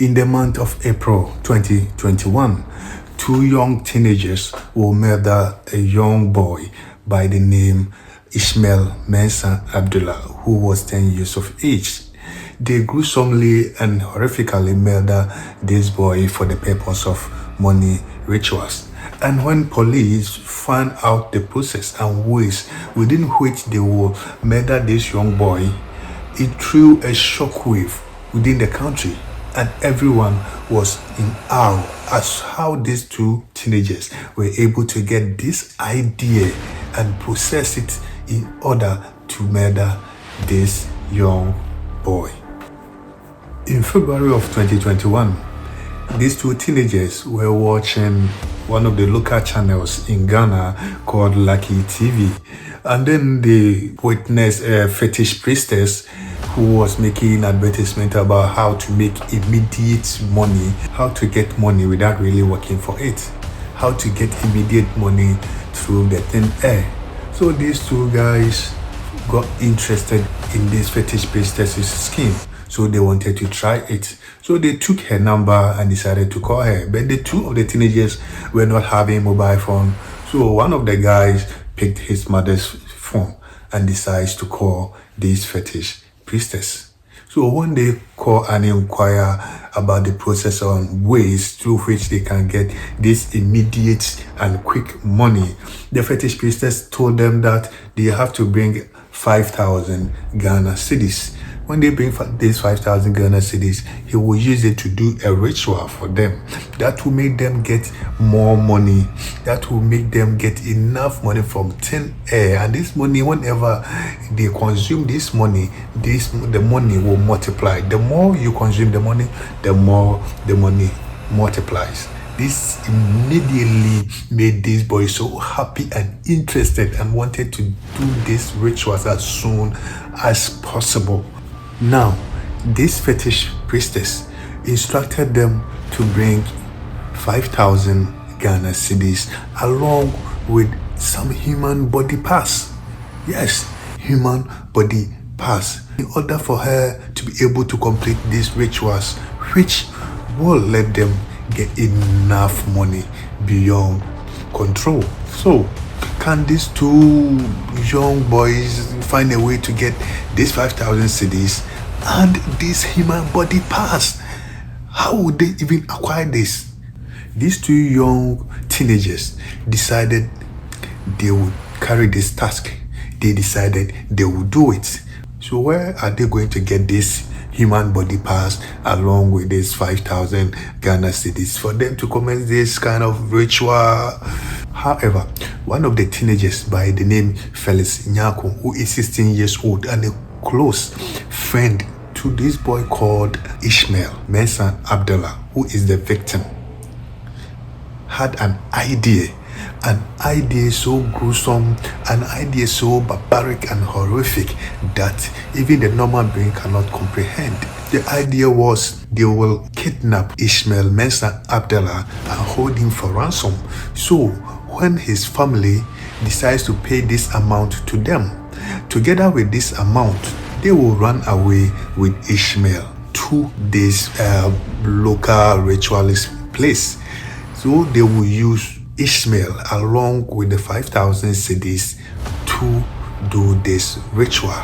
In the month of April 2021, two young teenagers will murder a young boy by the name Ishmael Mensah Abdallah, who was 10 years of age. They gruesomely and horrifically murder this boy for the purpose of money rituals. And when police found out the process and ways within which they will murder this young boy, it threw a shockwave within the country, and everyone was in awe as how these two teenagers were able to get this idea and process it in order to murder this young boy. In February of 2021, these two teenagers were watching one of the local channels in Ghana called Lamptey TV, and then they witnessed a fetish priestess who was making advertisement about how to make immediate money, how to get money without really working for it, how to get immediate money through the thin air. So these two guys got interested in this fetish priestess's scheme. So they wanted to try it. So they took her number and decided to call her. But the two of the teenagers were not having mobile phone. So one of the guys picked his mother's phone and decides to call this fetish priestess. So when they call and inquire about the process and ways through which they can get this immediate and quick money, the fetish priestess told them that they have to bring 5,000 Ghana cedis. When they bring these 5,000 Ghana cedis, he will use it to do a ritual for them. That will make them get more money. That will make them get enough money from thin air. And this money, whenever they consume this money, the money will multiply. The more you consume the money, the more the money multiplies. This immediately made these boys so happy and interested and wanted to do this rituals as soon as possible. Now, this fetish priestess instructed them to bring 5,000 Ghana cedis along with some human body parts. Yes, human body parts. In order for her to be able to complete these rituals, which will let them get enough money beyond control. So, can these two young boys find a way to get these 5,000 cedis and these human body parts? How would they even acquire this? These two young teenagers decided they would carry this task. They decided they would do it. So where are they going to get this human body parts along with this 5,000 Ghana cedis for them to commence this kind of ritual? However, one of the teenagers by the name Felix Nyarko, who is 16 years old and a close friend to this boy called Ishmael Mensah Abdallah, who is the victim, had an idea so gruesome, an idea so barbaric and horrific that even the normal brain cannot comprehend. The idea was they will kidnap Ishmael Mensah Abdallah and hold him for ransom. So when his family decides to pay this amount to them, together with this amount, they will run away with Ishmael to this local ritualist place. So they will use Ishmael along with the 5,000 cedis to do this ritual.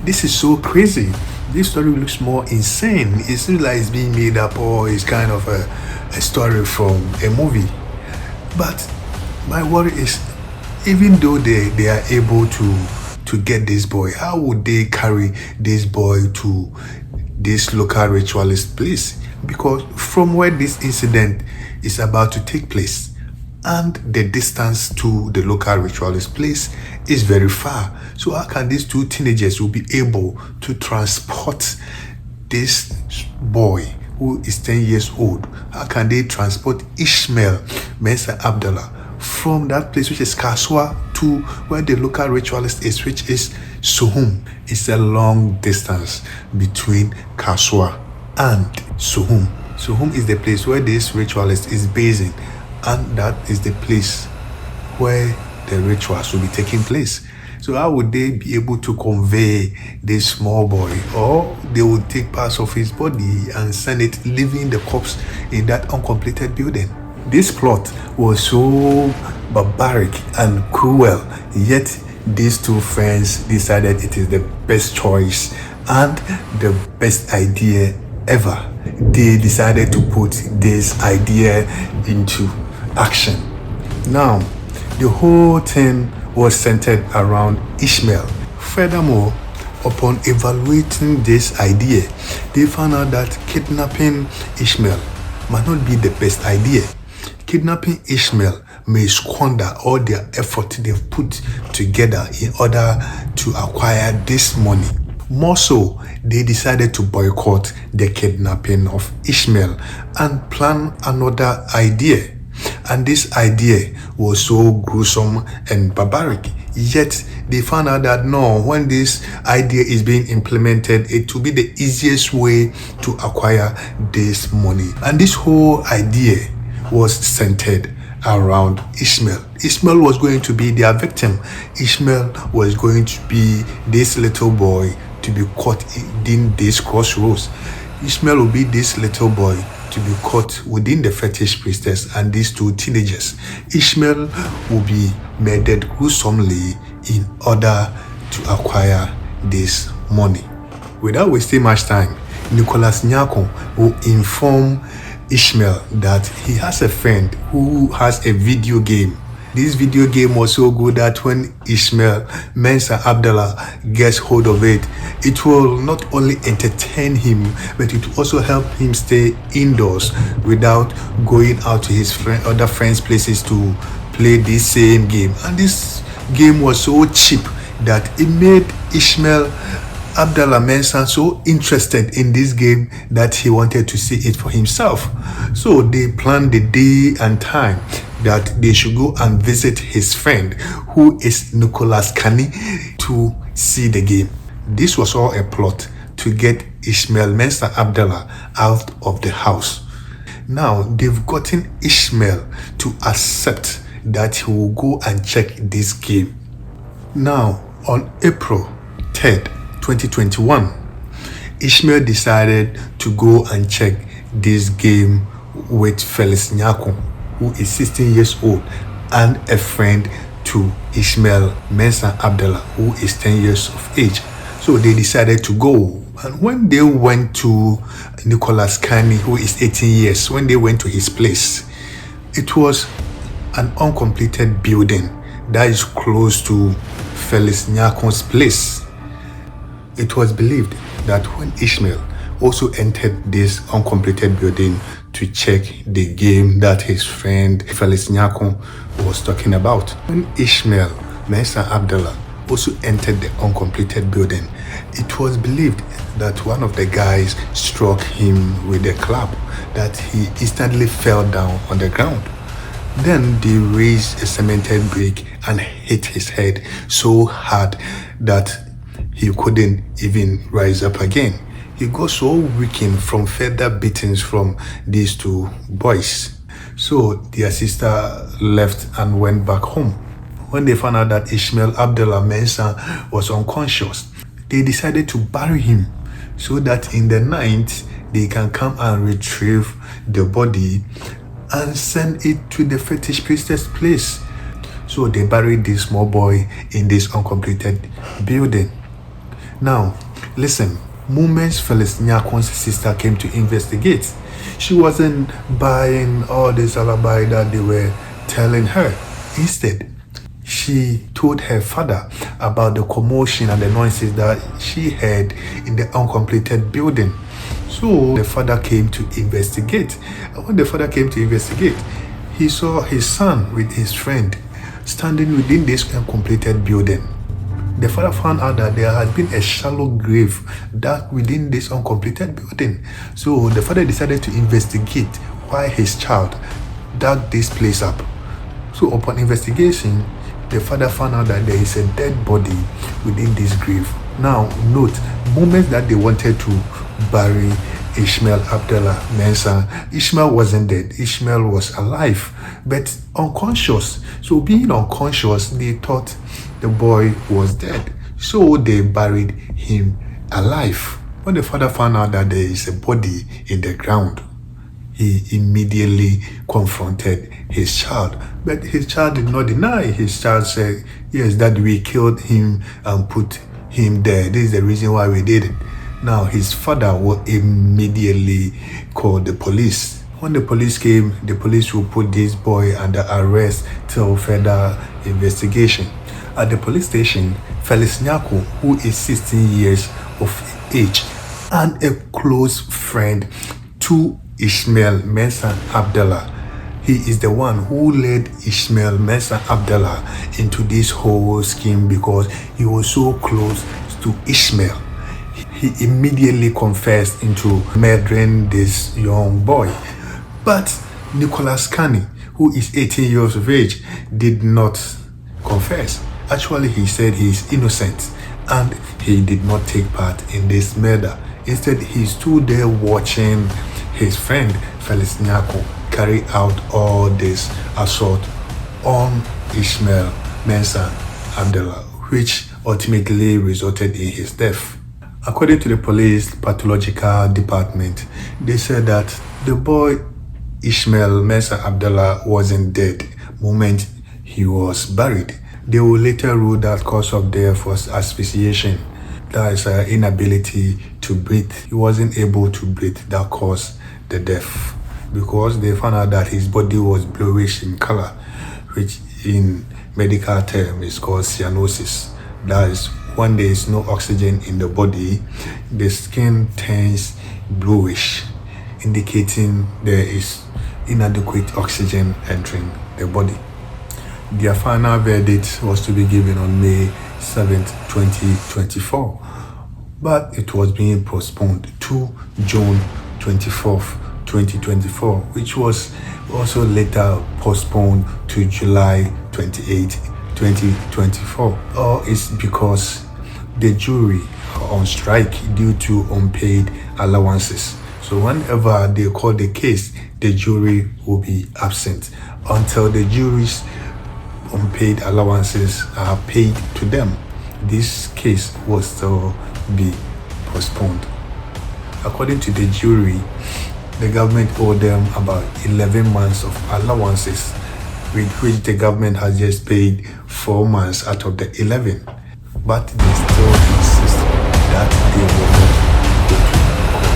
This is so crazy. This story looks more insane. It seems like it's being made up or it's kind of a story from a movie. But my worry is, even though they are able to get this boy, how would they carry this boy to this local ritualist place? Because from where this incident is about to take place and the distance to the local ritualist place is very far. So how can these two teenagers will be able to transport this boy who is 10 years old? How can they transport Ishmael Mensah Abdallah from that place, which is Kasoa, to where the local ritualist is, which is Suhum? It's a long distance between Kasoa and Suhum. Suhum is the place where this ritualist is basing, and that is the place where the rituals will be taking place. So how would they be able to convey this small boy? Or they would take parts of his body and send it, leaving the corpse in that uncompleted building. This plot was so barbaric and cruel, yet these two friends decided it is the best choice and the best idea ever. They decided to put this idea into action. Now, the whole thing was centered around Ishmael. Furthermore, upon evaluating this idea, they found out that kidnapping Ishmael might not be the best idea. Kidnapping Ishmael may squander all their effort they've put together in order to acquire this money. More so, they decided to boycott the kidnapping of Ishmael and plan another idea. And this idea was so gruesome and barbaric. Yet they found out that no, when this idea is being implemented, it will be the easiest way to acquire this money. And this whole idea was centered around Ishmael. Ishmael was going to be their victim. Ishmael was going to be this little boy to be caught in this crossroads. Ishmael will be this little boy to be caught within the fetish priestess and these two teenagers. Ishmael will be murdered gruesomely in order to acquire this money. Without wasting much time, Nicholas Nyarko will inform Ishmael that he has a friend who has a video game. This video game was so good that when Ishmael Mensah Abdallah gets hold of it, it will not only entertain him, but it will also help him stay indoors without going out to his other friends' places to play this same game. And this game was so cheap that it made Ishmael Abdallah Mensah so interested in this game that he wanted to see it for himself. So they planned the day and time that they should go and visit his friend, who is Nicholas Kini, to see the game. This was all a plot to get Ishmael Mensah Abdallah out of the house. Now they've gotten Ishmael to accept that he will go and check this game. Now on April 3rd, 2021, Ishmael decided to go and check this game with Felix Nyarko, who is 16 years old and a friend to Ishmael Mensah Abdallah, who is 10 years of age. So they decided to go. And when they went to Nicholas Kini, who is 18 years, when they went to his place, it was an uncompleted building that is close to Felix Nyarko's place. It was believed that when Ishmael also entered this uncompleted building to check the game that his friend Felix Nyarko was talking about, when Ishmael Mensah Abdallah also entered the uncompleted building, it was believed that one of the guys struck him with a club, that he instantly fell down on the ground. Then they raised a cemented brick and hit his head so hard that he couldn't even rise up again. He got so weakened from further beatings from these two boys. So their sister left and went back home. When they found out that Ishmael Abdallah Mensah was unconscious, they decided to bury him so that in the night they can come and retrieve the body and send it to the fetish priestess place. So they buried this small boy in this uncompleted building. Now, listen, moments Felix Nyarko's sister came to investigate, she wasn't buying all this alibi that they were telling her. Instead, she told her father about the commotion and the noises that she heard in the uncompleted building. So the father came to investigate. And when the father came to investigate, he saw his son with his friend standing within this uncompleted building. The father found out that there had been a shallow grave dug within this uncompleted building. So the father decided to investigate why his child dug this place up. So upon investigation, the father found out that there is a dead body within this grave. Now note, moments that they wanted to bury Ishmael Abdallah Mensah, Ishmael wasn't dead. Ishmael was alive, but unconscious. So being unconscious, they thought the boy was dead. So they buried him alive. When the father found out that there is a body in the ground, he immediately confronted his child. But his child did not deny. His child said, yes, that we killed him and put him there. This is the reason why we did it. Now, his father will immediately call the police. When the police came, the police will put this boy under arrest till further investigation. At the police station, Felix Nyarko, who is 16 years of age and a close friend to Ishmael Mensah Abdallah, he is the one who led Ishmael Mensah Abdallah into this whole scheme because he was so close to Ishmael. He immediately confessed into murdering this young boy. But Nicholas Kini, who is 18 years of age, did not confess. Actually, he said he is innocent and he did not take part in this murder. Instead, he stood there watching his friend Felix Nyarko carry out all this assault on Ishmael Mensah Abdallah, which ultimately resulted in his death. According to the police pathological department, they said that the boy Ishmael Mensah Abdallah wasn't dead the moment he was buried. They will later rule that cause of death was asphyxiation, that is inability to breathe. He wasn't able to breathe, that caused the death, because they found out that his body was bluish in color, which in medical term is called cyanosis. That is, when there is no oxygen in the body, the skin turns bluish, indicating there is inadequate oxygen entering the body. Their final verdict was to be given on May 7, 2024, but it was being postponed to June 24, 2024, which was also later postponed to July 28, 2024. Or it's because the jury are on strike due to unpaid allowances. So whenever they call the case, the jury will be absent until the jury's unpaid allowances are paid to them. This case will still be postponed. According to the jury, the government owed them about 11 months of allowances, with which the government has just paid 4 months out of the 11. But they still insist that they will not go to court.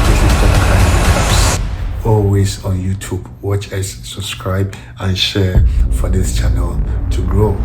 This is Top Crime Recaps. Always on YouTube. Watch us, subscribe, and share for this channel to grow.